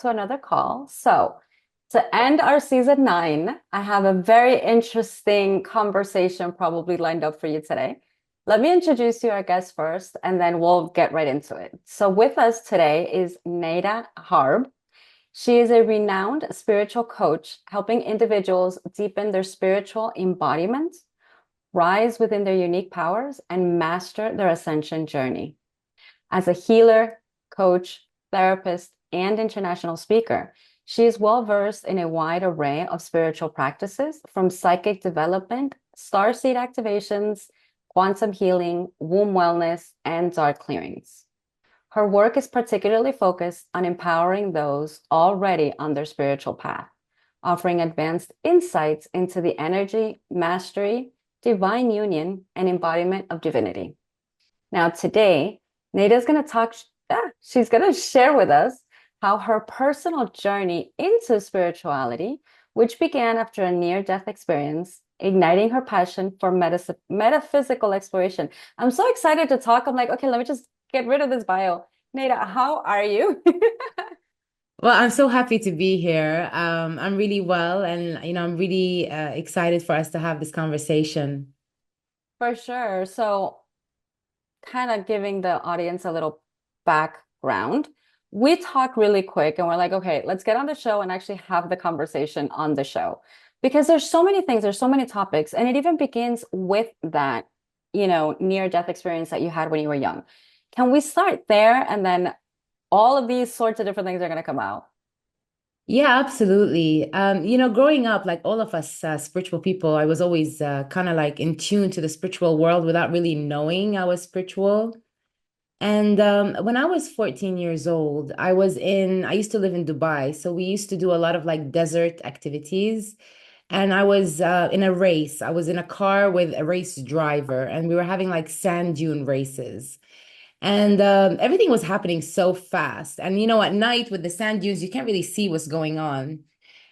to another call. So, to end our season 9, I have a very interesting conversation probably lined up for you today. Let me introduce you our guest first, and then we'll get right into it. So, with us today is Nada Harb. She is a renowned spiritual coach, helping individuals deepen their spiritual embodiment, rise within their unique powers, and master their ascension journey. As a healer, coach, therapist, and international speaker, she is well versed in a wide array of spiritual practices from psychic development, starseed activations, quantum healing, womb wellness, and dark clearings. Her work is particularly focused on empowering those already on their spiritual path, offering advanced insights into the energy, mastery, divine union, and embodiment of divinity. Now, today, Nada's going to she's going to share with us how her personal journey into spirituality, which began after a near-death experience, igniting her passion for metaphysical exploration. I'm so excited to talk. I'm like, okay, let me just get rid of this bio. Nada, how are you? Well, I'm so happy to be here. I'm really well, and I'm really excited for us to have this conversation. For sure. So, kind of giving the audience a little background, we talk really quick and we're like, okay, let's get on the show and actually have the conversation on the show. Because there's so many things, there's so many topics, and it even begins with that, near death experience that you had when you were young. Can we start there? And then all of these sorts of different things are going to come out. Yeah, absolutely. Growing up, like all of us spiritual people, I was always kind of like in tune to the spiritual world without really knowing I was spiritual. And when I was 14 years old, I used to live in Dubai. So we used to do a lot of like desert activities. And I was in a race. I was in a car with a race driver, and we were having like sand dune races. And everything was happening so fast. And at night with the sand dunes, you can't really see what's going on.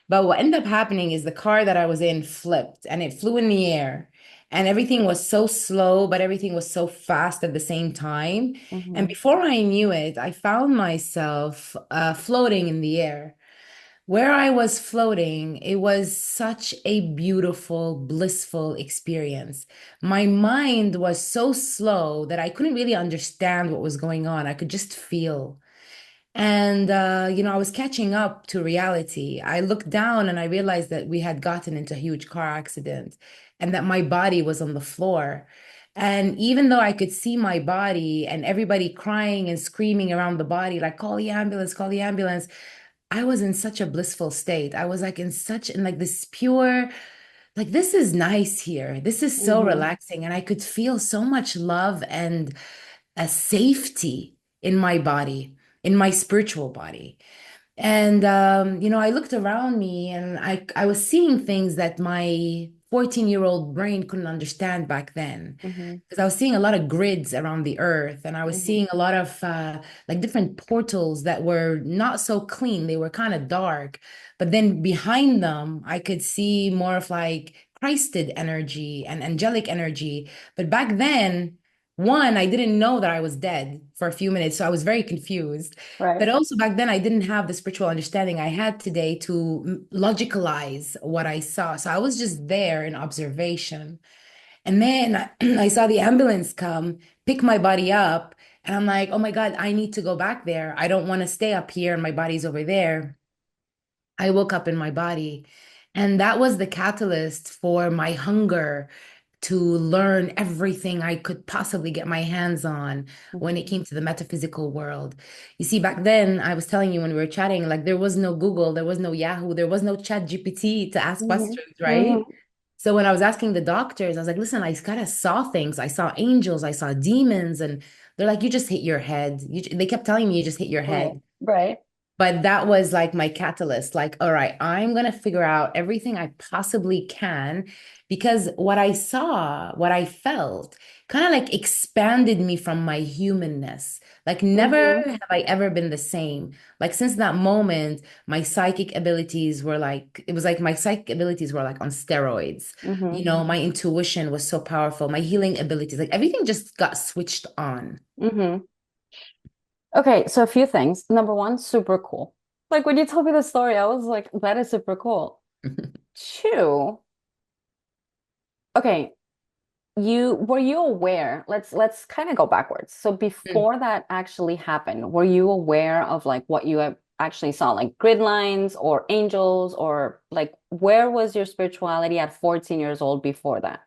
But what ended up happening is the car that I was in flipped and it flew in the air. And everything was so slow, but everything was so fast at the same time. And Hmm. before I knew it, I found myself floating in the air. Where I was floating, it was such a beautiful, blissful experience. My mind was so slow that I couldn't really understand what was going on. I could just feel. And, I was catching up to reality. I looked down and I realized that we had gotten into a huge car accident and that my body was on the floor. And even though I could see my body and everybody crying and screaming around the body, like, call the ambulance, call the ambulance, I was in such a blissful state. I was like in like this pure, like, this is nice here. This is so Hmm. relaxing. And I could feel so much love and a safety in my body, in my spiritual body. And I looked around me and I was seeing things that my 14-year-old brain couldn't understand back then. Hmm. Because I was seeing a lot of grids around the earth, and I was Hmm. seeing a lot of like different portals that were not so clean. They were kind of dark. But then behind them, I could see more of like Christed energy and angelic energy. But back then, one, I didn't know that I was dead for a few minutes, so I was very confused. Right. But also back then, I didn't have the spiritual understanding I had today to logicalize what I saw. So I was just there in observation. And then I saw the ambulance come, pick my body up, and I'm like, oh my God, I need to go back there. I don't want to stay up here and my body's over there. I woke up in my body. And that was the catalyst for my hunger to learn everything I could possibly get my hands on when it Hmm. came to the metaphysical world. You see, back then, I was telling you when we were chatting, like there was no Google, there was no Yahoo, there was no Chat GPT to ask Hmm. questions, Hmm. right? So when I was asking the doctors, I was like, listen, I kind of saw things. I saw angels, I saw demons, and they're like, you just hit your head. They kept telling me you just hit your Right. head. Right. But that was like my catalyst. Like, all right, I'm going to figure out everything I possibly can because what I saw, what I felt, kind of like expanded me from my humanness. Like, never Hmm. have I ever been the same. Like, since that moment, my psychic abilities were like, it was like my psychic abilities were like on steroids. Hmm. My intuition was so powerful, my healing abilities, like everything just got switched on. Hmm. Okay, so a few things. Number one, super cool. Like when you told me the story, I was like, that is super cool. Two, okay, you were you aware? Let's kind of go backwards. So before that actually happened, were you aware of like what you have actually saw, like grid lines or angels, or like where was your spirituality at 14 years old before that?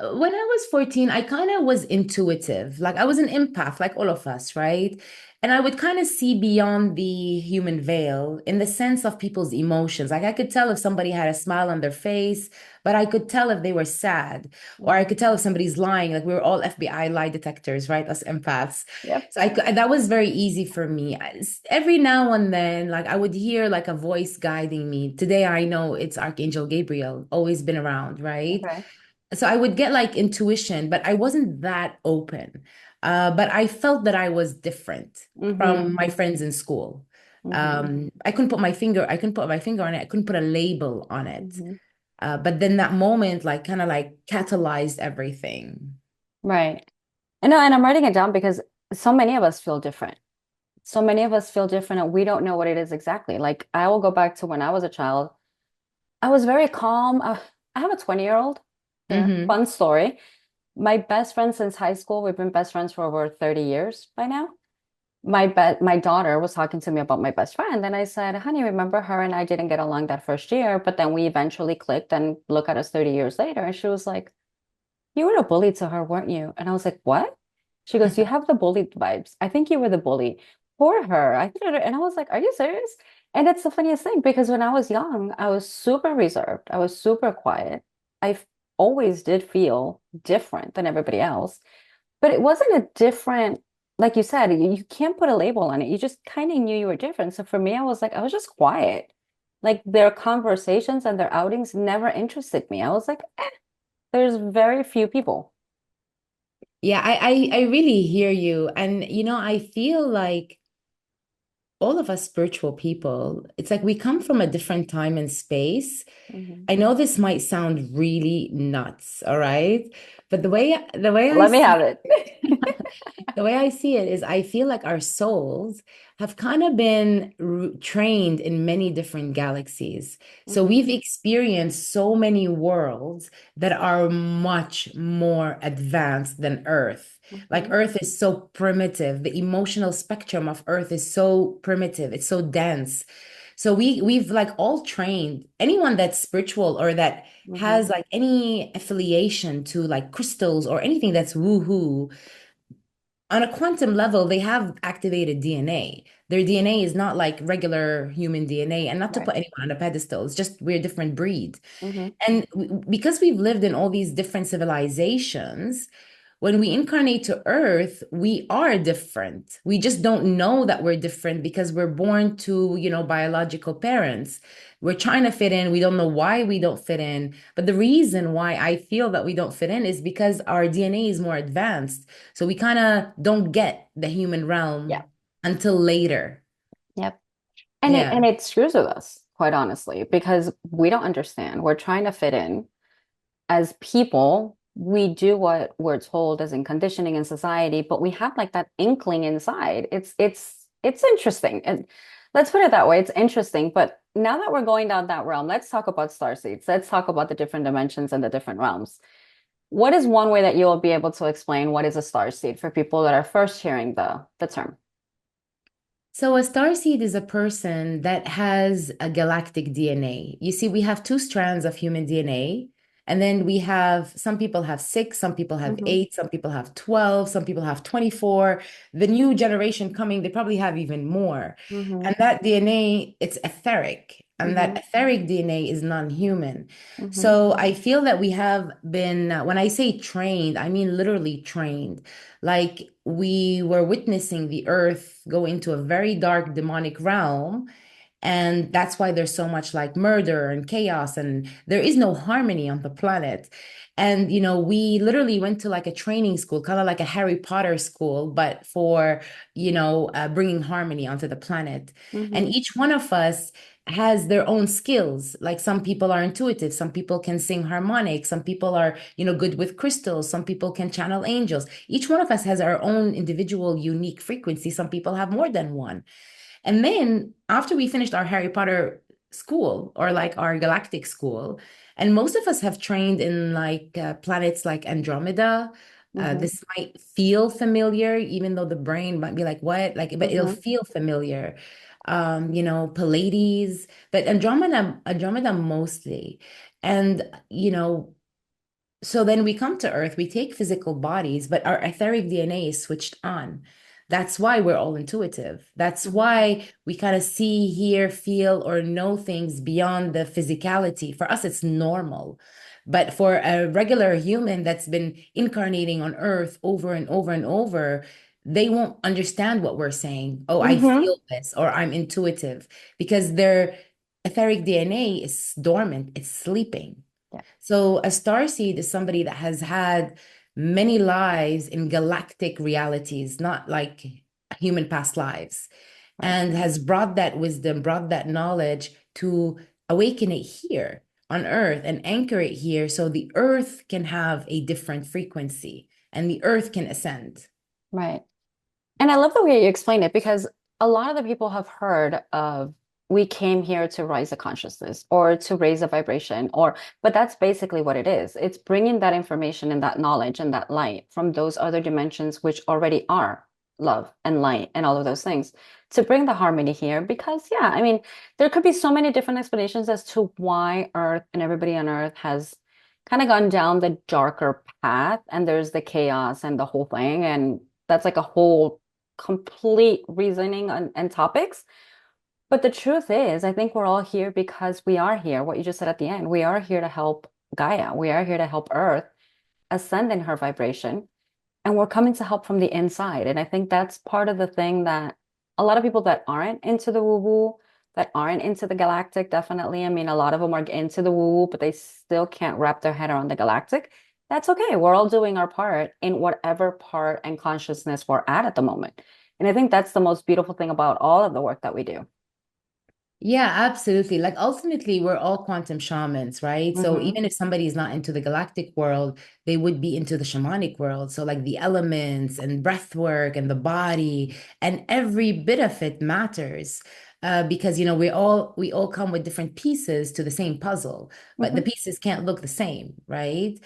When I was 14, I kind of was intuitive. Like I was an empath, like all of us, right? And I would kind of see beyond the human veil in the sense of people's emotions. Like I could tell if somebody had a smile on their face, but I could tell if they were sad, or I Mhm. could tell if somebody's lying. Like we were all FBI lie detectors, right? Us empaths. Yep. So that was very easy for me. Every now and then, like I would hear like a voice guiding me. Today I know it's Archangel Gabriel, always been around, right? Okay. So I would get like intuition, but I wasn't that open. But I felt that I was different Mm-hmm. from my friends in school. Mm-hmm. I couldn't put my finger on it. I couldn't put a label on it. Mm-hmm. But then that moment, like, kind of like catalyzed everything. Right. I know, and I'm writing it down because so many of us feel different. So many of us feel different and we don't know what it is exactly. Like I will go back to when I was a child. I was very calm. I have a 20-year-old here. Mm-hmm. Fun story. My best friend since high school, we've been best friends for over 30 years by now. My daughter was talking to me about my best friend, and I said, "Honey, remember her and I didn't get along that first year, but then we eventually clicked and look at us 30 years later." And she was like, "You were a bully to her, weren't you?" And I was like, "What?" She goes, "You have the bully vibes. I think you were the bully for her." And I was like, "Are you serious?" And it's the funniest thing because when I was young, I was super reserved. I was super quiet. Always did feel different than everybody else, but it wasn't a different, like you said, you can't put a label on it. You just kind of knew you were different. So for me, I was like, I was just quiet. Like their conversations and their outings never interested me. I was like, there's very few people. Yeah, I really hear you. And, I feel like all of us spiritual people, it's like we come from a different time and space. Mhm. I know this might sound really nuts, all right? But the way I Let me see have it. the way I see it is I feel like our souls have kind of been trained in many different galaxies. So Mhm. we've experienced so many worlds that are much more advanced than Earth. Like Mhm. Earth is so primitive. The emotional spectrum of Earth is so primitive. It's so dense. So we've like all trained anyone that's spiritual or that Mhm. has like any affiliation to like crystals or anything that's woo-hoo on a quantum level, they have activated DNA. Their DNA is not like regular human DNA, and not to Right. put anyone on a pedestal, it's just we're a different breed. Mhm. And because we've lived in all these different civilizations, when we incarnate to Earth, we are different. We just don't know that we're different because we're born to, biological parents. We're trying to fit in. We don't know why we don't fit in. But the reason why I feel that we don't fit in is because our DNA is more advanced. So we kind of don't get the human Yeah. realm until later. Yep. And it Yeah. and it screws with us, quite honestly, because we don't understand. We're trying to fit in. As people, we do what we're told as in conditioning in society, but we have like that inkling inside. It's interesting. And let's put it that way. It's interesting. But now that we're going down that realm, let's talk about star seeds. Let's talk about the different dimensions and the different realms. What is one way that you'll be able to explain what is a star seed for people that are first hearing the term? So a starseed is a person that has a galactic DNA. You see, we have two strands of human DNA, and then we have some people have six, some people have Hmm. eight, some people have 12, some people have 24. The new generation coming, they probably have even more. Hmm. And that DNA, it's etheric, and that Hmm. etheric DNA is non-human. Hmm. So I feel that we have been, when I say trained, I mean literally trained. Like we were witnessing the earth go into a very dark demonic realm. And that's why there's so much like murder and chaos, and there is no harmony on the planet. And, we literally went to like a training school, kind of like a Harry Potter school, but for, bringing harmony onto the planet. And Hmm. each one of us has their own skills. Like some people are intuitive, some people can sing harmonic, some people are, good with crystals, some people can channel angels. Each one of us has our own individual unique frequency. Some people have more than one. And then after we finished our Harry Potter school or like our galactic school, and most of us have trained in like planets like Andromeda. Hmm. This might feel familiar, even though the brain might be like, what? Like, but it'll Hmm. feel familiar. Pleiades, but Andromeda mostly. And, so then we come to Earth, we take physical bodies, but our etheric DNA is switched on. That's why we're all intuitive. That's Hmm. why we kind of see, hear, feel, or know things beyond the physicality. For us, it's normal. But for a regular human that's been incarnating on Earth over and over and over, they won't understand what we're saying. Oh, I Hmm. feel this, or I'm intuitive, because their etheric DNA is dormant, it's sleeping. Yeah. So a starseed is somebody that has had many lives in galactic realities, not like human past lives, Right. and has brought that wisdom, brought that knowledge to awaken it here on Earth and anchor it here so the Earth can have a different frequency and the Earth can ascend. Right. And I love the way you explain it because a lot of the people have heard of we came here to raise a consciousness or to raise a vibration but that's basically what it is. It's bringing that information and that knowledge and that light from those other dimensions which already are love and light and all of those things to bring the harmony here because yeah, I mean, there could be so many different explanations as to why Earth and everybody on Earth has kind of gone down the darker path and there's the chaos and the whole thing and that's like a whole complete reasoning and topics. But the truth is, I think we're all here because we are here. What you just said at the end, we are here to help Gaia. We are here to help Earth ascend in her vibration. And we're coming to help from the inside. And I think that's part of the thing that a lot of people that aren't into the woo-woo, that aren't into the galactic, definitely. I mean, a lot of them are into the woo-woo, but they still can't wrap their head around the galactic. That's okay. We're all doing our part in whatever part and consciousness we're at the moment. And I think that's the most beautiful thing about all of the work that we do. Yeah, absolutely. Like ultimately, we're all quantum shamans, right? So Hmm. even if somebody is not into the galactic world, they would be into the shamanic world. So like the elements and breath work and the body and every bit of it matters. Because we all come with different pieces to the same puzzle, but the Hmm. pieces can't look the same, right?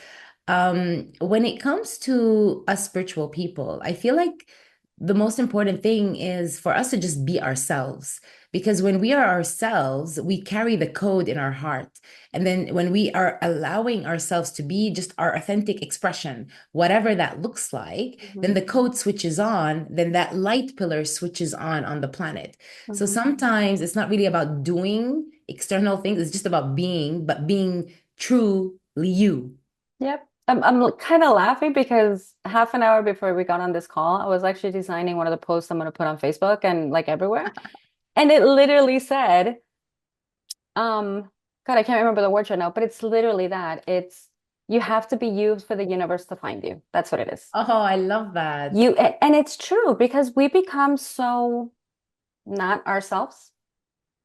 When it comes to us spiritual people, I feel like the most important thing is for us to just be ourselves. Because when we are ourselves, we carry the code in our heart. And then when we are allowing ourselves to be just our authentic expression, whatever that looks like, then Hmm. the code switches on, then that light pillar switches on the planet. So Hmm. sometimes it's not really about doing external things, it's just about being, but being truly you. Yep. I'm kind of laughing because half an hour before we got on this call, I was actually designing one of the posts I'm going to put on Facebook and like everywhere. And it literally said, um, God, I can't remember the words right now, but it's literally that. It's you have to be you for the universe to find you. That's what it is. Oh, I love that. And it's true because we become so not ourselves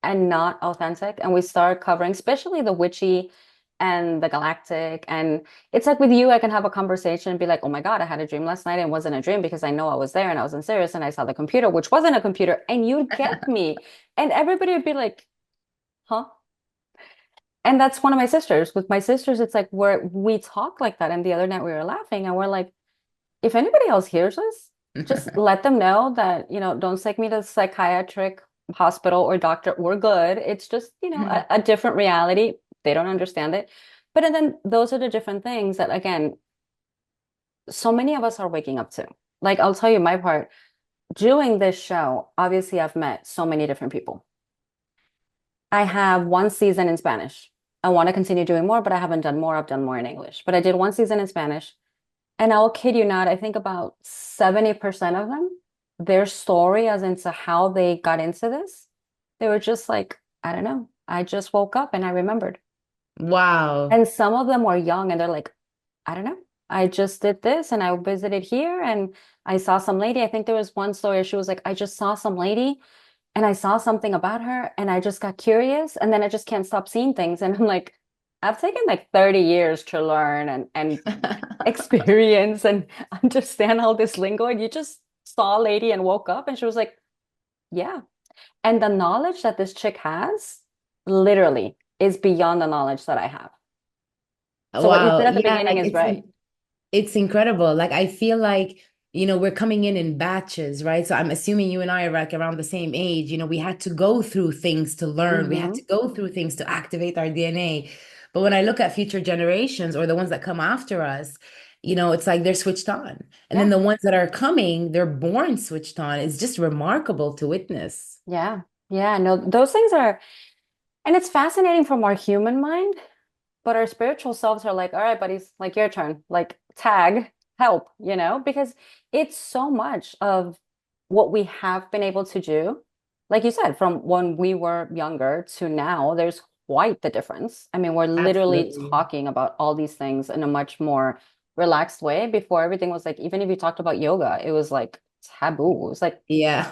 and not authentic. And we start covering, especially the witchy and the galactic. And it's like with you, I can have a conversation and be like, oh my God, I had a dream last night and it wasn't a dream because I know I was there and I wasn't serious and I saw the computer, which wasn't a computer, and you'd get me. And everybody would be like, huh? And that's one of my sisters. With my sisters, it's like we talk like that. And the other night we were laughing and we're like, if anybody else hears us, just let them know that, don't take me to the psychiatric hospital or doctor. We're good. It's just, a different reality. They don't understand it. But and then those are the different things that, again, so many of us are waking up to. Like, I'll tell you my part. Doing this show, obviously, I've met so many different people. I have one season in Spanish. I want to continue doing more, but I haven't done more. I've done more in English. But I did one season in Spanish. And I'll kid you not, I think about 70% of them, their story as into how they got into this, they were just like, I don't know. I just woke up and I remembered. Wow. And some of them were young and they're like, I don't know. I just did this and I visited here and I saw some lady. I think there was one story. She was like, I just saw some lady and I saw something about her and I just got curious and then I just can't stop seeing things. And I'm like, I've taken like 30 years to learn and experience and understand all this lingo. And you just saw a lady and woke up and she was like, yeah. And the knowledge that this chick has literally is beyond the knowledge that I have. So what you Wow. said at the Yeah, beginning like is right. it's incredible. Like I feel like, we're coming in batches, right? So I'm assuming you and I are like around the same age. We had to go through things to learn. We had Mm-hmm. to go through things to activate our DNA. But when I look at future generations or the ones that come after us, it's like they're switched on. And then Yeah. the ones that are coming, they're born switched on. It's just remarkable to witness. Yeah. Yeah. No, those things are, and it's fascinating from our human mind, but our spiritual selves are like, all right, buddies, like your turn, like tag, help, because it's so much of what we have been able to do. Like you said, from when we were younger to now, there's quite the difference. I mean, we're literally Absolutely. talking about all these things in a much more relaxed way. Before everything was like, even if you talked about yoga, it was like taboo. It was like, Yeah.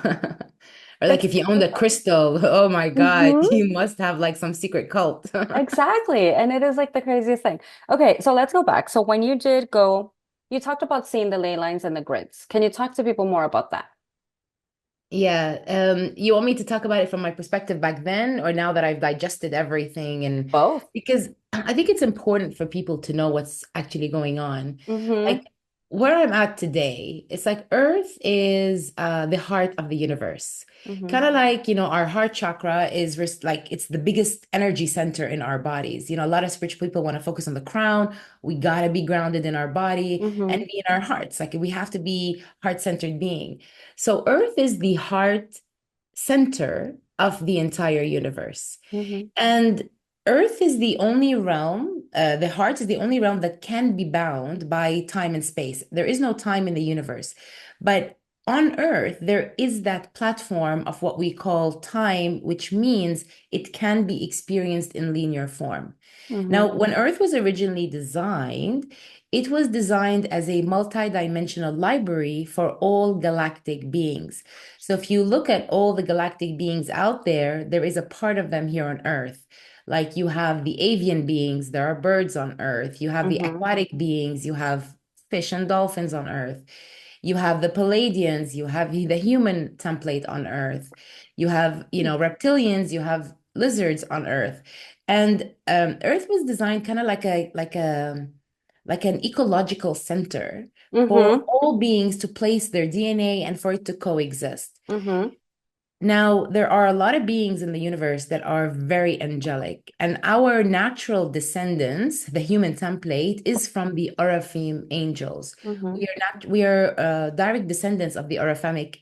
Or like that's if you own the crystal, oh my God, Mhm. you must have like some secret cult. Exactly. And it is like the craziest thing. Okay, so let's go back. So when you did go, you talked about seeing the ley lines and the grids. Can you talk to people more about that? Yeah. You want me to talk about it from my perspective back then or now that I've digested everything? And Both. because I think it's important for people to know what's actually going on. Mm-hmm. Like where I'm at today, it's like Earth is the heart of the universe. Mm-hmm. Kind of like, our heart chakra is like it's the biggest energy center in our bodies. A lot of spiritual people want to focus on the crown. We got to be grounded in our body and Mm-hmm. be in our hearts. Like we have to be heart-centered being. So Earth is the heart center of the entire universe. Mm-hmm. And Earth is the only realm, the heart is the only realm that can be bound by time and space. There is no time in the universe. But on Earth, there is that platform of what we call time, which means it can be experienced in linear form. Mm-hmm. Now, when Earth was originally designed, it was designed as a multi-dimensional library for all galactic beings. So if you look at all the galactic beings out there, there is a part of them here on Earth. Like you have the avian beings, there are birds on Earth. You have the Mm-hmm. aquatic beings, you have fish and dolphins on Earth. You have the Palladians, you have the human template on Earth. You have, reptilians, you have lizards on Earth. And Earth was designed kind of like an ecological center for Mm-hmm. all beings to place their DNA and for it to coexist. Mm-hmm. Now, there are a lot of beings in the universe that are very angelic, and our natural descendants, the human template, is from the Oraphim angels. Mm-hmm. We are direct descendants of the Oraphamic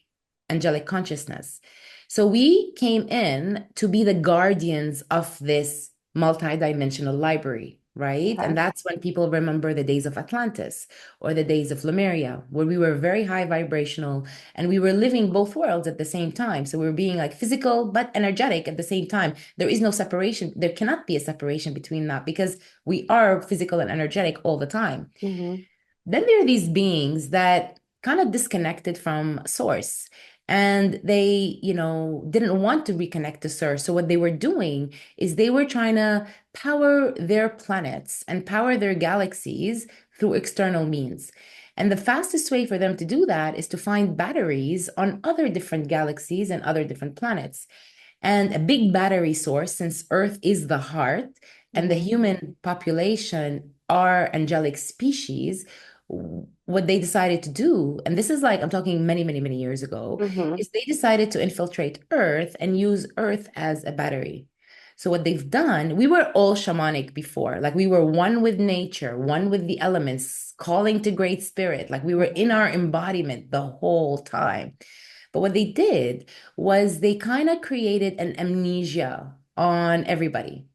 angelic consciousness. So we came in to be the guardians of this multi-dimensional library, right? Okay. And that's when people remember the days of Atlantis or the days of Lemuria, where we were very high vibrational and we were living both worlds at the same time. So we were being like physical but energetic at the same time. There is no separation. There cannot be a separation between that because we are physical and energetic all the time. Mm-hmm. Then there are these beings that kind of disconnected from source and they, didn't want to reconnect to source. So what they were doing is they were trying to power their planets and power their galaxies through external means. And the fastest way for them to do that is to find batteries on other different galaxies and other different planets. And a big battery source, since Earth is the heart and the Mm-hmm. human population are angelic species, what they decided to do, and this is like, I'm talking many, many, many years ago, Mm-hmm. is they decided to infiltrate Earth and use Earth as a battery. So what they've done, we were all shamanic before, like we were one with nature, one with the elements, calling to great spirit, like we were in our embodiment the whole time. But what they did was they kind of created an amnesia on everybody.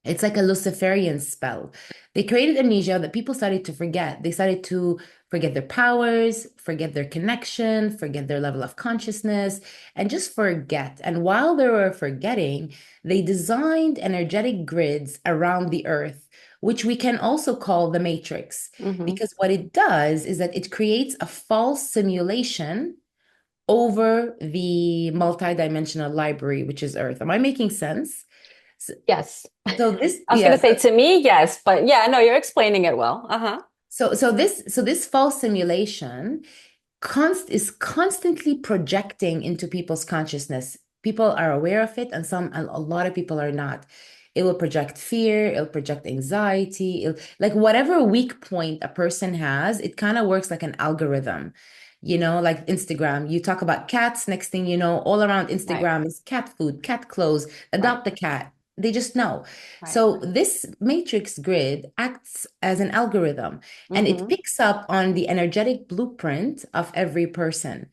It's like a Luciferian spell. They created amnesia that people started to forget. They started to forget their powers, forget their connection, forget their level of consciousness, and just forget. And while they were forgetting, they designed energetic grids around the earth, which we can also call the matrix. Mm-hmm. Because what it does is that it creates a false simulation over the multidimensional library, which is Earth. Am I making sense? So, Yes. so this, I was gonna yeah. say to me, yes, but yeah, no, you're explaining it well. Uh-huh. So this false simulation is constantly projecting into people's consciousness people are aware of it, and a lot of people are not. It will project fear, it'll project anxiety, like whatever weak point a person has, it kind of works like an algorithm. Like Instagram, you talk about cats, next thing you know, all around Right, Instagram is cat food, cat clothes, right, adopt a cat. They just know. right. So this matrix grid acts as an algorithm, and it Mm-hmm. picks up on the energetic blueprint of every person.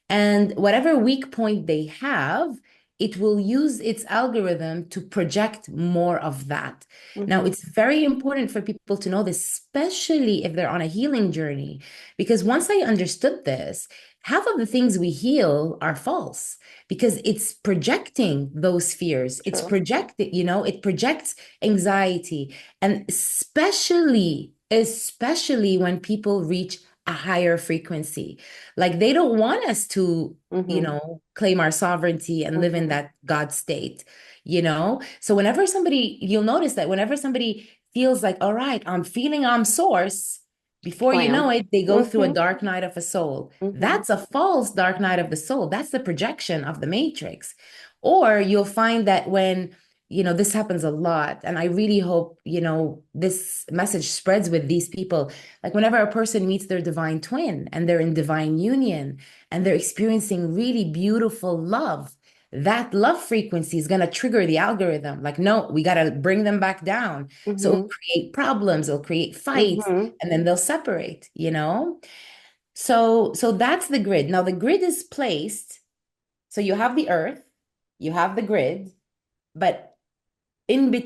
And whatever weak point they have, it will use its algorithm to project more of that. Now, Mm-hmm. it's very important for people to know this, especially if they're on a healing journey, because once I understood this, half of the things we heal are false because it's projecting those fears. It's True. projected, it projects anxiety. And especially when people reach a higher frequency. Like they don't want us to, Mm-hmm. claim our sovereignty and live in Mm-hmm. that God state. So you'll notice that whenever somebody feels like, all right, I'm feeling I'm source, before you know Blam. it, they go through a Mm-hmm. dark night of a soul. Mm-hmm. That's a false dark night of the soul. That's the projection of the matrix. Or you'll find that when, this happens a lot, and I really hope, this message spreads with these people. Like whenever a person meets their divine twin and they're in divine union and they're experiencing really beautiful love, that love frequency is going to trigger the algorithm. Like, no, we got to bring them back down. So it'll Mm-hmm. create problems, it'll create fights, Mm-hmm. and then they'll separate. So that's the grid. Now the grid is placed. So you have the earth, you have the grid, but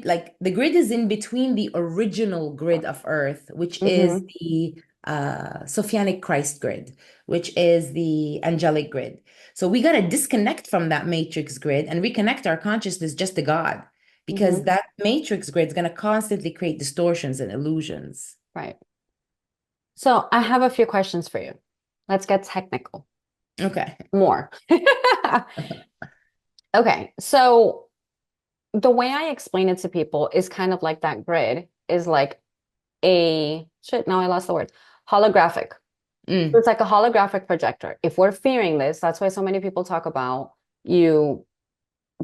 like the grid is in between the original grid of earth, which is Mm-hmm. the Sophianic Christ grid, which is the angelic grid. So we got to disconnect from that matrix grid and reconnect our consciousness just to God, because Mm-hmm. that matrix grid is going to constantly create distortions and illusions. Right. So I have a few questions for you. Let's get technical. Okay. More. Okay. So the way I explain it to people is kind of like that grid is like a shit, now I lost the word. Holographic. So Mm, it's like a holographic projector. If we're fearing this, that's why so many people talk about you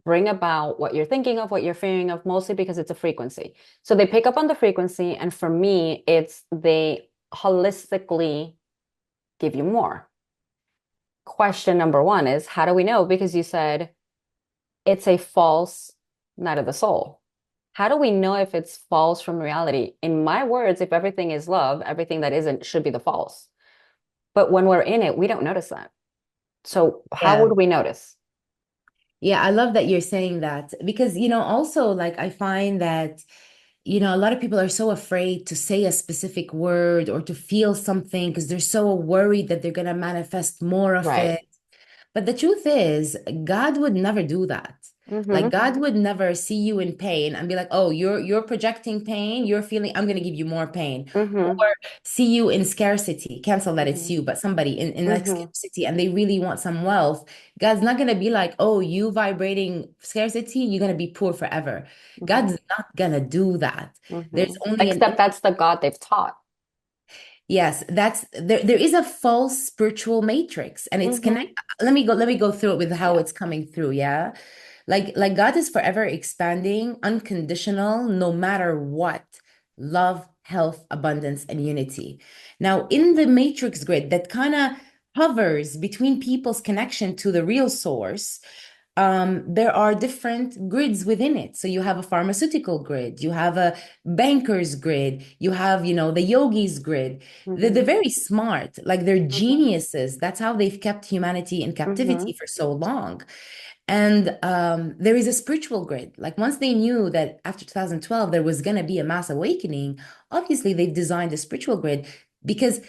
bring about what you're thinking of, what you're fearing of, mostly because it's a frequency. So they pick up on the frequency, and for me, it's they holistically give you more. Question number one is, how do we know? Because you said it's a false night of the soul. How do we know if it's false from reality? In my words, if everything is love, everything that isn't should be the false. But when we're in it, we don't notice that. So how yeah. would we notice? Yeah, I love that you're saying that because, also like I find that, a lot of people are so afraid to say a specific word or to feel something because they're so worried that they're going to manifest more of Right. it. But the truth is, God would never do that. Like Mm-hmm. God would never see you in pain and be like, "Oh, you're projecting pain, you're feeling I'm going to give you more pain." Or Mm-hmm. see you in scarcity, cancel that it's Mm-hmm. you, but somebody in like Mm-hmm. scarcity and they really want some wealth. God's not going to be like, "Oh, you vibrating scarcity, you're going to be poor forever." Mm-hmm. God's not going to do that. Mm-hmm. There's only an Except that's the God they've taught. Yes, that's there is a false spiritual matrix and it's Mm-hmm. connect. Let me go through it with how Yeah. it's coming through, yeah? Like God is forever expanding, unconditional, no matter what. Love, health, abundance, and unity. Now, in the matrix grid that kind of hovers between people's connection to the real source, there are different grids within it. So you have a pharmaceutical grid, you have a banker's grid, you have, the yogis grid. They're Mm-hmm. very smart, like they're Mm-hmm. geniuses. That's how they've kept humanity in Mm-hmm. captivity for so long. And there is a spiritual grid. Like once they knew that after 2012 there was going to be a mass awakening, obviously they've designed a spiritual grid because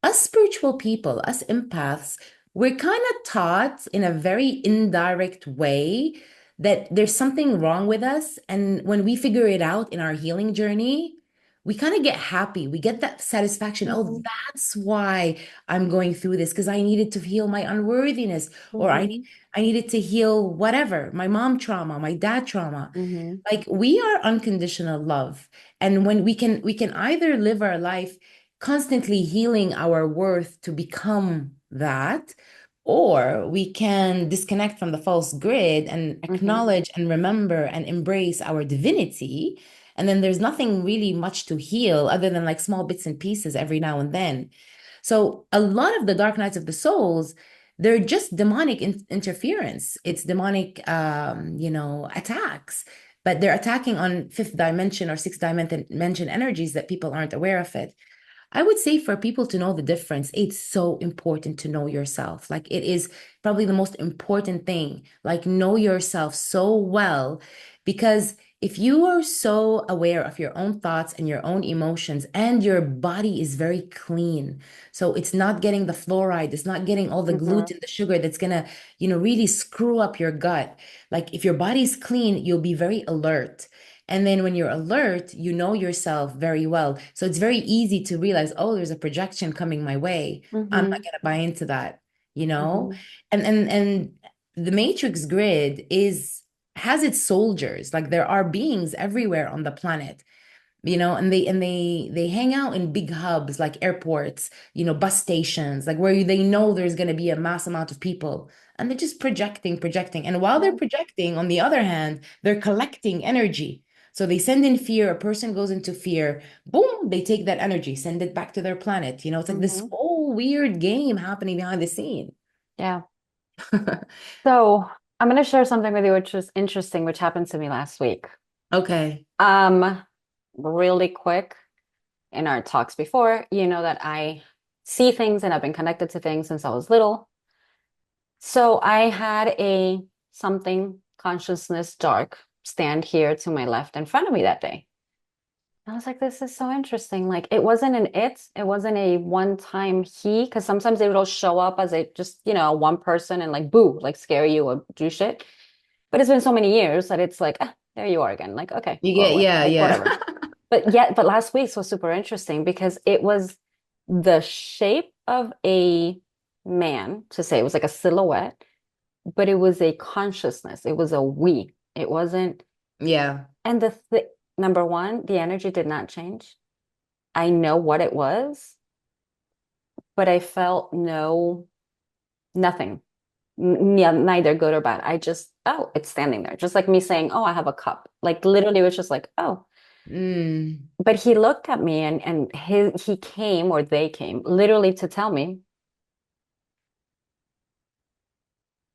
us spiritual people, us empaths, we're kind of taught in a very indirect way that there's something wrong with us. And when we figure it out in our healing journey, we kind of get happy. We get that satisfaction. Oh, Mm-hmm. that's why I'm going through this because I needed to heal my unworthiness, or Mm-hmm. I needed to heal whatever, my mom trauma, my dad trauma. Mm-hmm. Like we are unconditional love. And when we can either live our life constantly healing our worth to become that, or we can disconnect from the false grid and Mm-hmm. acknowledge and remember and embrace our divinity. And then there's nothing really much to heal other than like small bits and pieces every now and then. So a lot of the dark nights of the souls, they're just demonic interference. It's demonic, attacks, but they're attacking on fifth dimension or sixth dimension energies that people aren't aware of it. I would say for people to know the difference, it's so important to know yourself. Like it is probably the most important thing. Like know yourself so well, because if you are so aware of your own thoughts and your own emotions and your body is very clean, so it's not getting the fluoride, it's not getting all the Mm-hmm. gluten, the sugar that's gonna, really screw up your gut. Like if your body's clean, you'll be very alert. And then when you're alert, you know yourself very well. So it's very easy to realize, oh, there's a projection coming my way. I'm not Mm-hmm. gonna buy into that, you know? Mm-hmm. And the matrix grid has its soldiers. Like there are beings everywhere on the planet, and they hang out in big hubs like airports, bus stations, like where they know there's going to be a mass amount of people, and they're just projecting, and while they're Yeah. projecting, on the other hand, they're collecting energy. So they send in fear, a person goes into fear, boom, they take that energy, send it back to their planet. It's like this Mm-hmm. whole weird game happening behind the scene. Yeah. So I'm going to share something with you which is interesting, which happened to me last week. Okay. Um, Really quick, in our talks before, you know that I see things and I've been connected to things since I was little. So I had a something consciousness dark stand here to my left in front of me that day. I was like, this is so interesting. Like it wasn't it wasn't a one-time he, because sometimes they will show up as a just, one person and like boo, like scare you or do shit. But it's been so many years that it's like, there you are again. Like, okay, You go get, away. yeah, Like yeah. whatever. But last week's was super interesting because it was the shape of a man, to say it was like a silhouette, but it was a consciousness. It was a we. It wasn't, Yeah. and number one, the energy did not change. I know what it was, but I felt nothing. Yeah, neither good or bad. I just, oh, it's standing there. Just like me saying, oh, I have a cup. Like literally it was just like, oh. Mm. But he looked at me and he came, or they came literally to tell me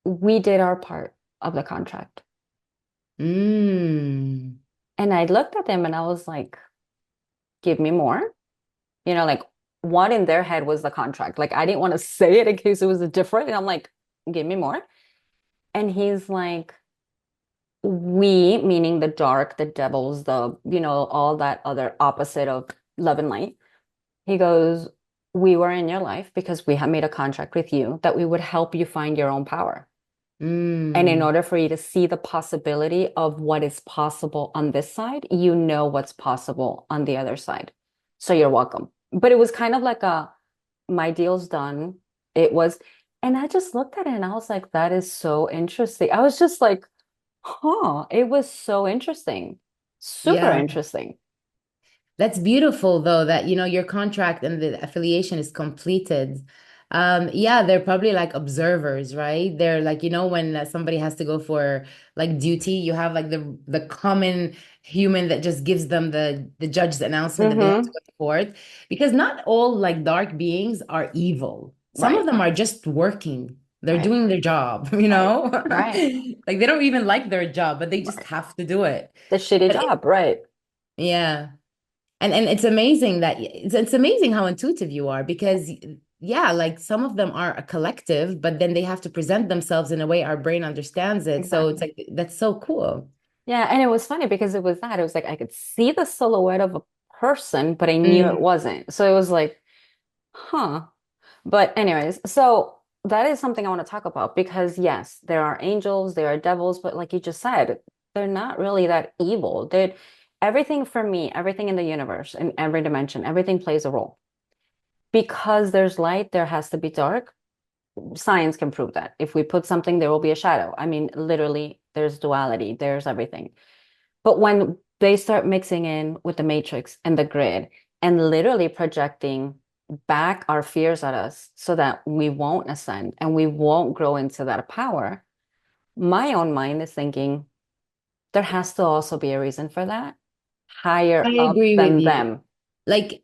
we did our part of the contract. Mm. And I looked at them and I was like, give me more. Like what in their head was the contract? Like I didn't want to say it in case it was a different. And I'm like, give me more. And he's like, we, meaning the dark, the devils, all that other opposite of love and light. He goes, we were in your life because we had made a contract with you that we would help you find your own power. And in Mm. order for you to see the possibility of what is possible on this side, you know what's possible on the other side. So you're welcome. But it was kind of like my deal's done. It was, and I just looked at it and I was like, that is so interesting. I was just like, huh, it was so interesting. Super Yeah. interesting. That's beautiful though that your contract and the affiliation is completed. Yeah, they're probably like observers, right? They're like, when somebody has to go for like duty, you have like the common human that just gives them the judge's announcement that they have to Mm-hmm. go to court. Because not all like dark beings are evil. Some of Right, them are just working. They're right, doing their job, right, right, Like they don't even like their job, but they just right. have to do it. The shitty But job, right. yeah. And it's amazing that it's amazing how intuitive you are, because yeah, like some of them are a collective, but then they have to present themselves in a way our brain understands it. So it's Exactly. like that's so cool. Yeah, and it was funny because it was that. It was like I could see the silhouette of a person, but I knew it Mm, wasn't. So it was like, huh. But anyways, so that is something I want to talk about because yes, there are angels, there are devils, but like you just said, they're not really that evil. Everything for me, everything in the universe, in every dimension, everything plays a role. Because there's light, there has to be dark. Science can prove that. If we put something, there will be a shadow. I mean, literally, there's duality, there's everything. But when they start mixing in with the matrix and the grid and literally projecting back our fears at us so that we won't ascend and we won't grow into that power, my own mind is thinking there has to also be a reason for that, I higher up agree with than you. them. Like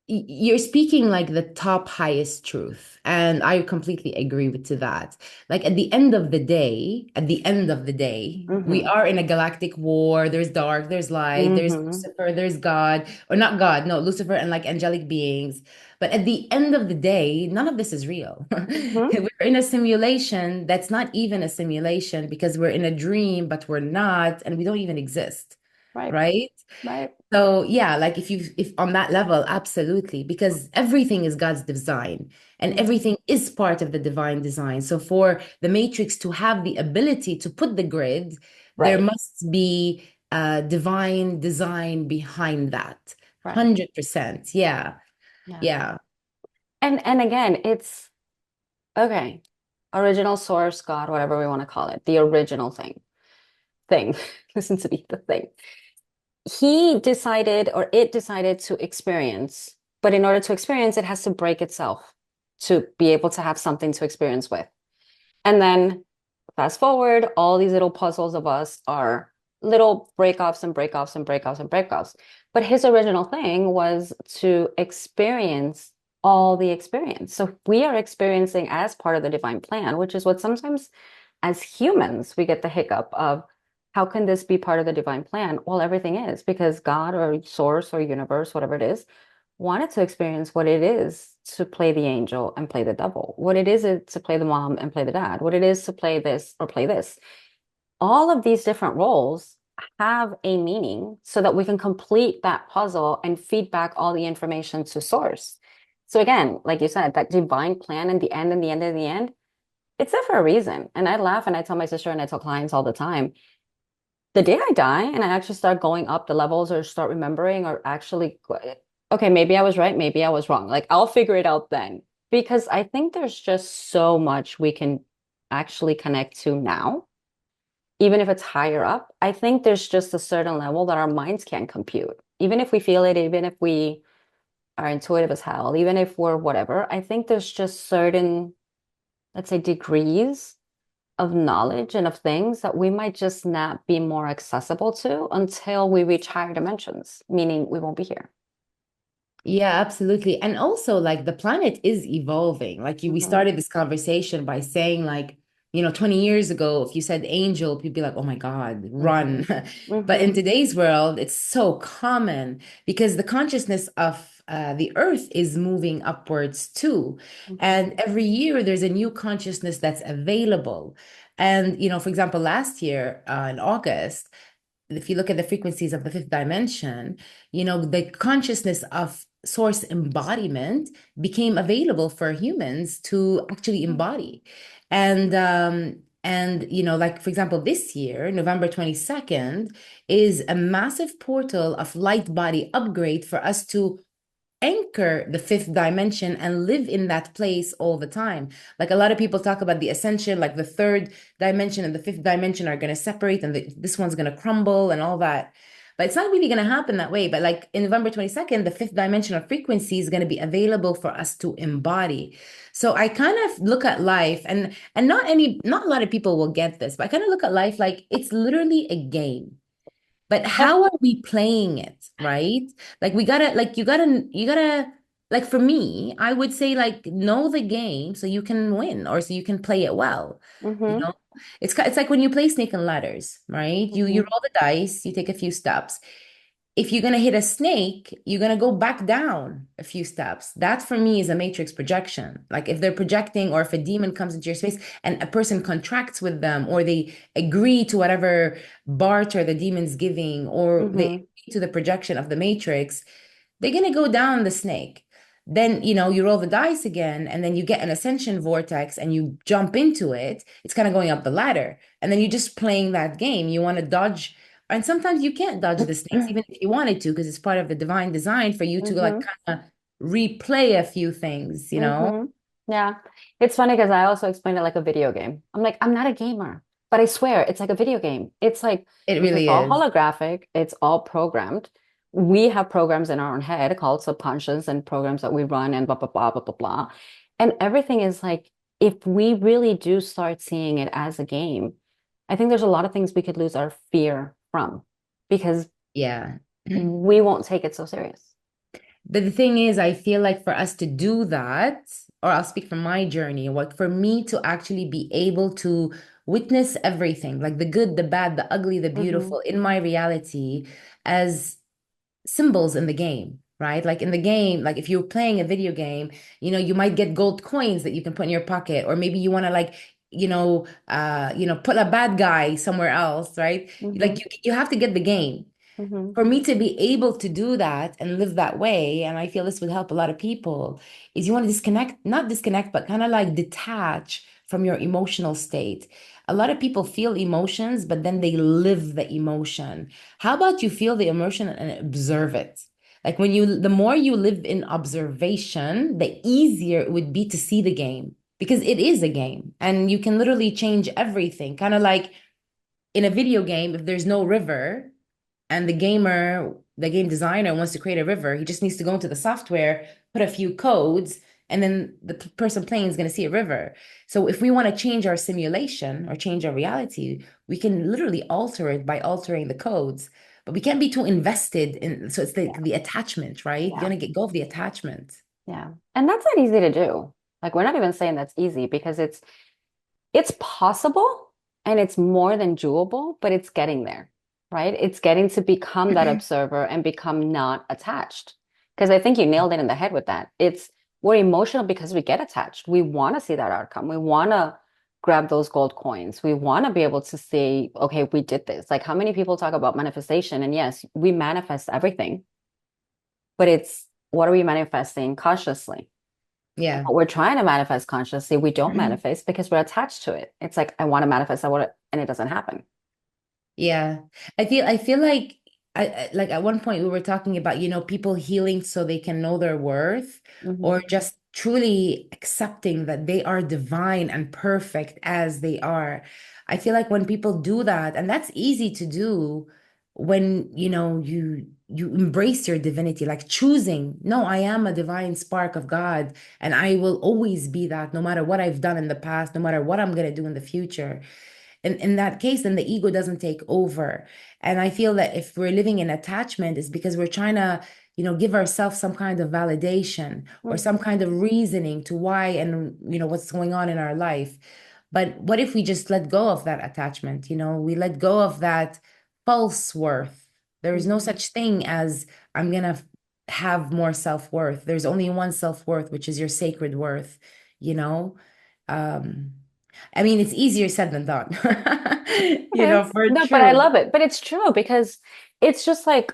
you're speaking like the top highest truth, and I completely agree with to that. Like at the end of the day, we Hmm. are in a galactic war. There's dark, there's light, there's Hmm. Lucifer, there's God, or not God, no, Lucifer and like angelic beings. But at the end of the day, none of this is real. Hmm. We're in a simulation that's not even a simulation because we're in a dream, but we're not, and we don't even exist, Right, right? right. So yeah, like if on that level, absolutely, because everything is God's design and Mhm. everything is part of the divine design. So for the matrix to have the ability to put the grid, there Right, must be a divine design behind that. right. 100%. Yeah. Yeah. Yeah. And again, it's okay. Original source, God, whatever we want to call it, the original thing. Listen to me, the thing. He decided, or it decided to experience, but in order to experience, it has to break itself to be able to have something to experience with. And then fast forward, all these little puzzles of us are little breakoffs and breakoffs and breakoffs and breakoffs. But his original thing was to experience all the experience. So we are experiencing as part of the divine plan, which is what sometimes as humans we get the hiccup of how can this be part of the divine plan? Well, everything is because God or source or universe, whatever it is, wanted to experience what it is to play the angel and play the devil, what it is to play the mom and play the dad, what it is to play this or play this. All of these different roles have a meaning so that we can complete that puzzle and feed back all the information to source. So again, like you said, that divine plan in the end and the end and the end, it's there for a reason. And I laugh and I tell my sister and I tell clients all the time, the day I die and I actually start going up the levels or start remembering or actually, okay, maybe I was right, maybe I was wrong. Like I'll figure it out then because I think there's just so much we can actually connect to now, even if it's higher up. I think there's just a certain level that our minds can't compute. Even if we feel it, even if we are intuitive as hell, even if we're whatever, I think there's just certain, let's say, degrees of knowledge and of things that we might just not be more accessible to until we reach higher dimensions, meaning we won't be here. Yeah, absolutely. And also, like the planet is evolving. Like we Hmm. started this conversation by saying, like, 20 years ago, if you said angel, people be like, oh my God, Hmm. run. But in Hmm. today's world, it's so common because the consciousness of the earth is moving upwards too. Hmm. And every year, there's a new consciousness that's available. And, for example, last year in August, if you look at the frequencies of the fifth dimension, the consciousness of source embodiment became available for humans to actually embody. And like for example, this year, November 22nd, is a massive portal of light body upgrade for us to anchor the fifth dimension and live in that place all the time. Like a lot of people talk about the ascension, like the third dimension and the fifth dimension are going to separate and this one's going to crumble and all that. But it's not really going to happen that way. But like in November 22nd, the fifth dimensional frequency is going to be available for us to embody. So I kind of look at life and not a lot of people will get this, but I kind of look at life like it's literally a game. But Yep. how are we playing it, right? Like we gotta, like you gotta, like for me, I would say like know the game so you can win or so you can play it well. You Hmm. know, it's like when you play snake and ladders, right? You Hmm. roll the dice, you take a few steps. If you're gonna hit a snake, you're gonna go back down a few steps. That for me is a matrix projection. Like if they're projecting, or if a demon comes into your space and a person contracts with them, or they agree to whatever barter the demon's giving, or they Hmm. agree to the projection of the matrix, they're gonna go down the snake. Then, you roll the dice again, and then you get an ascension vortex and you jump into it. It's kind of going up the ladder. And then you're just playing that game. You want to dodge, and sometimes you can't dodge the snakes, even if you wanted to, because it's part of the divine design for you to like Hmm. kind of replay a few things. Hmm. Yeah. It's funny because I also explain it like a video game. I'm like, I'm not a gamer, but I swear it's like a video game. It's like It this is really all is. holographic, it's all programmed. we have programs in our own head called subconscious and programs that we run and blah, blah, blah, blah, blah, blah. And everything is like, if we really do start seeing it as a game, I think there's a lot of things we could lose our fear from because Yeah. we won't take it so serious. But the thing is, I feel like for us to do that, or I'll speak from my journey, what for me to actually be able to witness everything, like the good, the bad, the ugly, the Hmm. beautiful in my reality as symbols in the game, right? Like in the game, like if you're playing a video game, you might get gold coins that you can put in your pocket, or maybe you want to like, put a bad guy somewhere else, right? Hmm. Like you have to get the game Hmm. for me to be able to do that and live that way, and I feel this would help a lot of people, is you want to disconnect, not disconnect, but kind of like detach from your emotional state. A lot of people feel emotions, but then they live the emotion. How about you feel the emotion and observe it? Like the more you live in observation, the easier it would be to see the game because it is a game and you can literally change everything. Kind of like in a video game, if there's no river, and the game designer wants to create a river, he just needs to go into the software, put a few codes, and then the person playing is going to see a river. So if we want to change our simulation or change our reality, we can literally alter it by altering the codes. But we can't be too invested in, so it's Yeah. the attachment, right? You Yeah. gotta get go of the attachment. Yeah. And that's not easy to do. Like we're not even saying that's easy because it's possible and it's more than doable, but it's getting there, right? It's getting to become that observer and become not attached. Because I think you nailed it in the head with that. We're emotional because we get attached. We want to see that outcome. We want to grab those gold coins. We want to be able to say, okay, we did this. Like how many people talk about manifestation? And yes, we manifest everything, but it's what are we manifesting consciously? Yeah. What we're trying to manifest consciously, we don't manifest because we're attached to it. It's like, I want to manifest, I want to, and it doesn't happen. Yeah. I feel like like at one point we were talking about, people healing so they can know their worth, Hmm. or just truly accepting that they are divine and perfect as they are. I feel like when people do that, and that's easy to do when, you embrace your divinity, like choosing, no, I am a divine spark of God, and I will always be that no matter what I've done in the past, no matter what I'm going to do in the future. In that case, then the ego doesn't take over. And I feel that if we're living in attachment, it's because we're trying to, give ourselves some kind of validation or some kind of reasoning to why and, what's going on in our life. But what if we just let go of that attachment? We let go of that false worth. There is no Hmm. such thing as I'm going to have more self-worth. There's only one self-worth, which is your sacred worth, you know? Um, I mean, it's easier said than done, It is. for No, but I true. love it. But it's true because it's just like,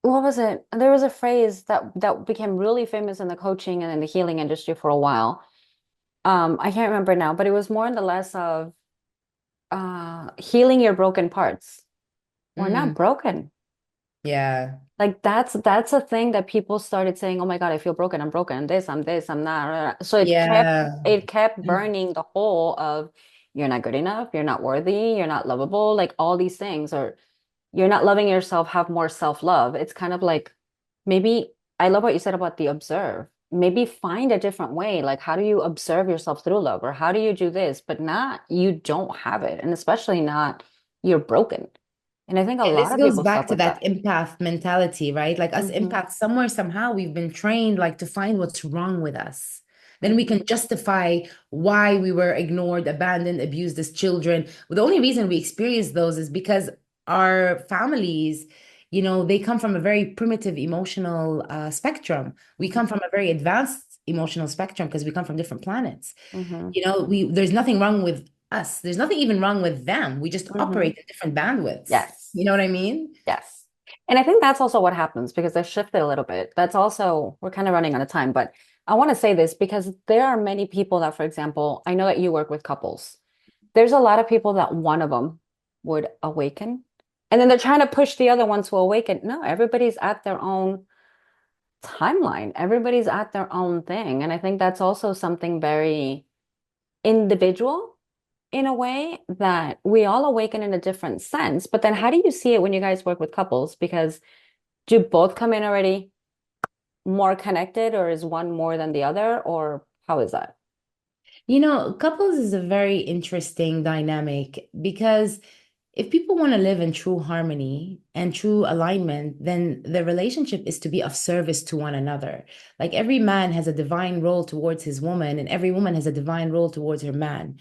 what was it? There was a phrase that became really famous in the coaching and in the healing industry for a while. I can't remember now, but it was more in the less of healing your broken parts. We're not Mm, broken. yeah, Like that's a thing that people started saying, "Oh my God, I feel broken. I'm broken. I'm this, I'm not." So yeah. it kept burning the hole of you're not good enough, you're not worthy, you're not lovable, like all these things, or you're not loving yourself, have more self-love. It's kind of like maybe I love what you said about the observe. Maybe find a different way. Like how do you observe yourself through love, or how do you do this, but not you don't have it, and especially not you're broken. And I think a And lot this of goes people back stuck to with that that. empath mentality, right? Like us Hmm. empaths, somewhere, somehow, we've been trained like to find what's wrong with us. Then we Hmm. can justify why we were ignored, abandoned, abused as children. The only reason we experience those is because our families, they come from a very primitive emotional spectrum. We come from a very advanced emotional spectrum because we come from different planets. Hmm. There's nothing wrong with us. There's nothing even wrong with them. We just Hmm. operate in different bandwidths. Yes. You know what I mean? Yes. And I think that's also what happens because I shifted a little bit. That's also, we're kind of running out of time, but I want to say this because there are many people that, for example, I know that you work with couples. There's a lot of people that one of them would awaken, and then they're trying to push the other one to awaken. No, everybody's at their own timeline. Everybody's at their own thing. And I think that's also something very individual in a way that we all awaken in a different sense. But then how do you see it when you guys work with couples? Because Do both come in already more connected, or is one more than the other, or how is that? Couples is a very interesting dynamic because if people want to live in true harmony and true alignment, then the relationship is to be of service to one another. Like every man has a divine role towards his woman, and every woman has a divine role towards her man.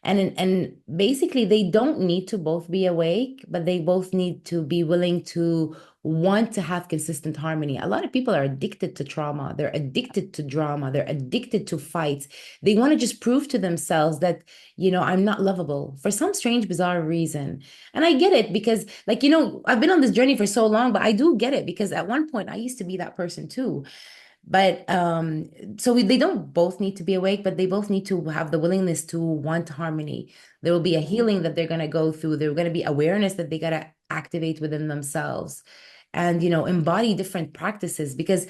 And basically they don't need to both be awake, but they both need to be willing to want to have consistent harmony. A lot of people are addicted to trauma, they're addicted to drama, they're addicted to fights. They want to just prove to themselves that, I'm not lovable for some strange bizarre reason. And I get it because, like, I've been on this journey for so long, but I do get it because at one point I used to be that person too. But they don't both need to be awake, but they both need to have the willingness to want harmony. There will be a Mhm. healing that they're going to go through. There going to be awareness that they got to activate within themselves and, embody different practices because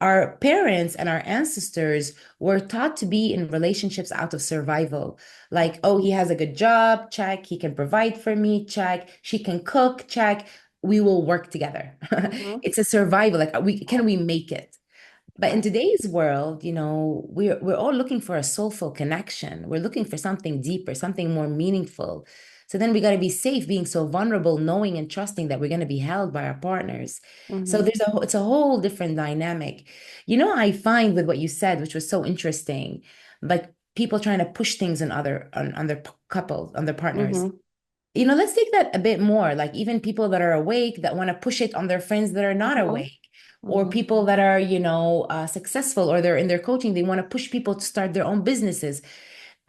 our parents and our ancestors were taught to be in relationships out of survival. Like, oh, he has a good job, check. He can provide for me, check. She can cook, check. We will work together. Mhm. It's a survival. Like, can we make it? But in Right. today's world, we're all looking for a soulful connection. We're looking for something deeper, something more meaningful. So then we got to be safe, being so vulnerable, knowing and trusting that we're going to be held by our partners. So Mhm. it's a whole different dynamic. I find with what you said, which was so interesting, like people trying to push things on their couples, on their partners. Mhm. Let's take that a bit more. Like even people that are awake that want to push it on their friends that are not Mhm. awake, or Mhm. people that are, successful or they're in their coaching, they want to push people to start their own businesses.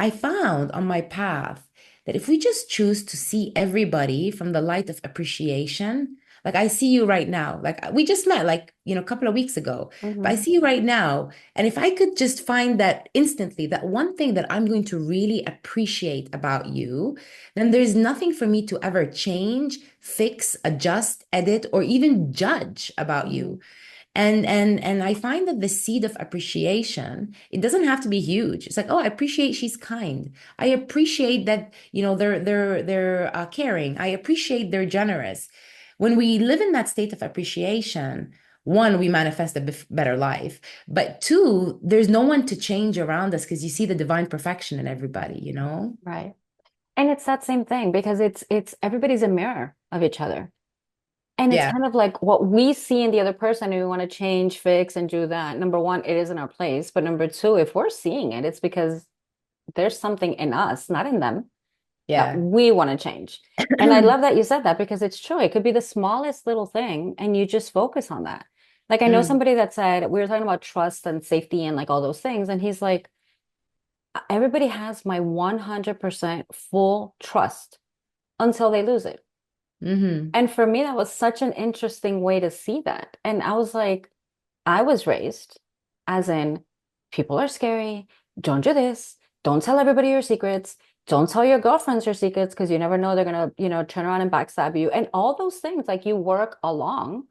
I found on my path that if we just choose to see everybody from the light of appreciation, like I see you right now, like we just met like, a couple of weeks ago, but I Mhm. see you right now. And if I could just find that instantly, that one thing that I'm going to really appreciate about you, then there's nothing for me to ever change, fix, adjust, edit, or even judge about you. Mhm. And I find that the seed of appreciation, it doesn't have to be huge. It's like, oh, I appreciate she's kind. I appreciate that, they're caring. I appreciate they're generous. When we live in that state of appreciation, one, we manifest a better life. But two, there's no one to change around us because you see the divine perfection in everybody. Right. And it's that same thing because it's everybody's a mirror of each other. And it's Yeah. kind of like what we see in the other person and we want to change, fix, and do that. Number one, it isn't our place. But number two, if we're seeing it, it's because there's something in us, not in them, that Yeah. we want to change. And I love that you said that because it's true. It could be the smallest little thing and you just focus on that. Like I know Mm, somebody that said we were talking about trust and safety and like all those things. And he's like, everybody has my 100% full trust until they lose it. hmm And for me, that was such an interesting way to see that. And I was like, I was raised as in people are scary. Don't do this. Don't tell everybody your secrets. Don't tell your girlfriends your secrets because you never know they're gonna, turn around and backstab you. And all those things, like you work along.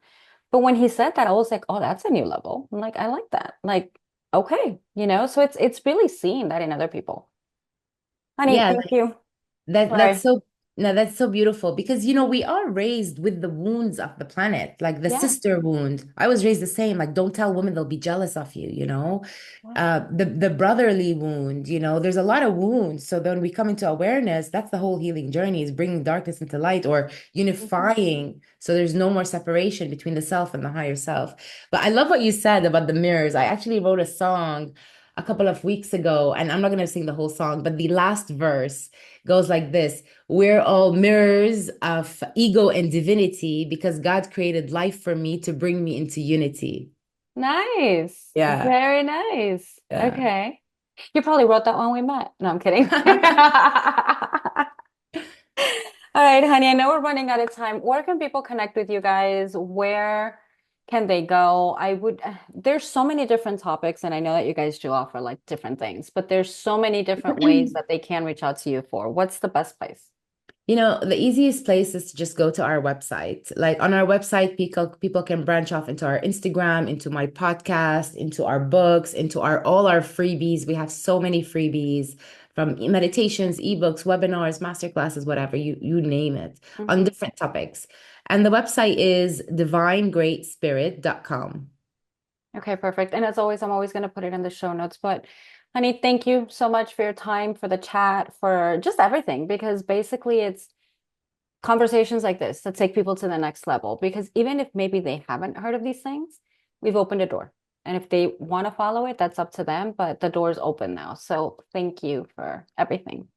But when he said that, I was like, oh, that's a new level. I'm like, I like that. Like, okay, so it's really seeing that in other people. Honey, Yeah, thank you. That that's Sorry. so no, that's so beautiful because we are raised with the wounds of the planet, like the Yeah. sister wound. I was raised the same, like don't tell women they'll be jealous of you. Yeah. The brotherly wound. There's a lot of wounds. So then we come into awareness, that's the whole healing journey is bringing darkness into light or Mhm. unifying. So there's no more separation between the self and the higher self. But I love what you said about the mirrors. I actually wrote a song a couple of weeks ago, and I'm not going to sing the whole song, but the last verse goes like this. We're all mirrors of ego and divinity because God created life for me to bring me into unity. Nice. Yeah. Very nice. Yeah. Okay. You probably wrote that when we met. No, I'm kidding. All right, honey, I know we're running out of time. Where can people connect with you guys? Where can they go? There's so many different topics, and I know that you guys do offer like different things, but there's so many different ways that they can reach out to you for. What's the best place? The easiest place is to just go to our website. Like on our website, people can branch off into our Instagram, into my podcast, into our books, into our all our freebies. We have so many freebies from meditations, ebooks, webinars, masterclasses, whatever you name it, on Mhm. different topics. And the website is divinegreatspirit.com. Okay, perfect. And as always, I'm always going to put it in the show notes. But honey, thank you so much for your time, for the chat, for just everything, because basically it's conversations like this that take people to the next level. Because even if maybe they haven't heard of these things, we've opened a door. And if they want to follow it, that's up to them. But the door is open now. So thank you for everything.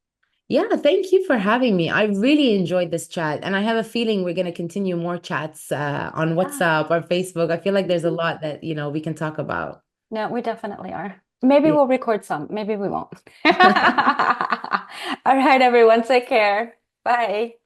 Yeah, thank you for having me. I really enjoyed this chat, and I have a feeling we're going to continue more chats on Yeah. WhatsApp or Facebook. I feel like there's a lot that, we can talk about. No, we definitely are. Maybe Yeah. we'll record some. Maybe we won't. All right, everyone. Take care. Bye.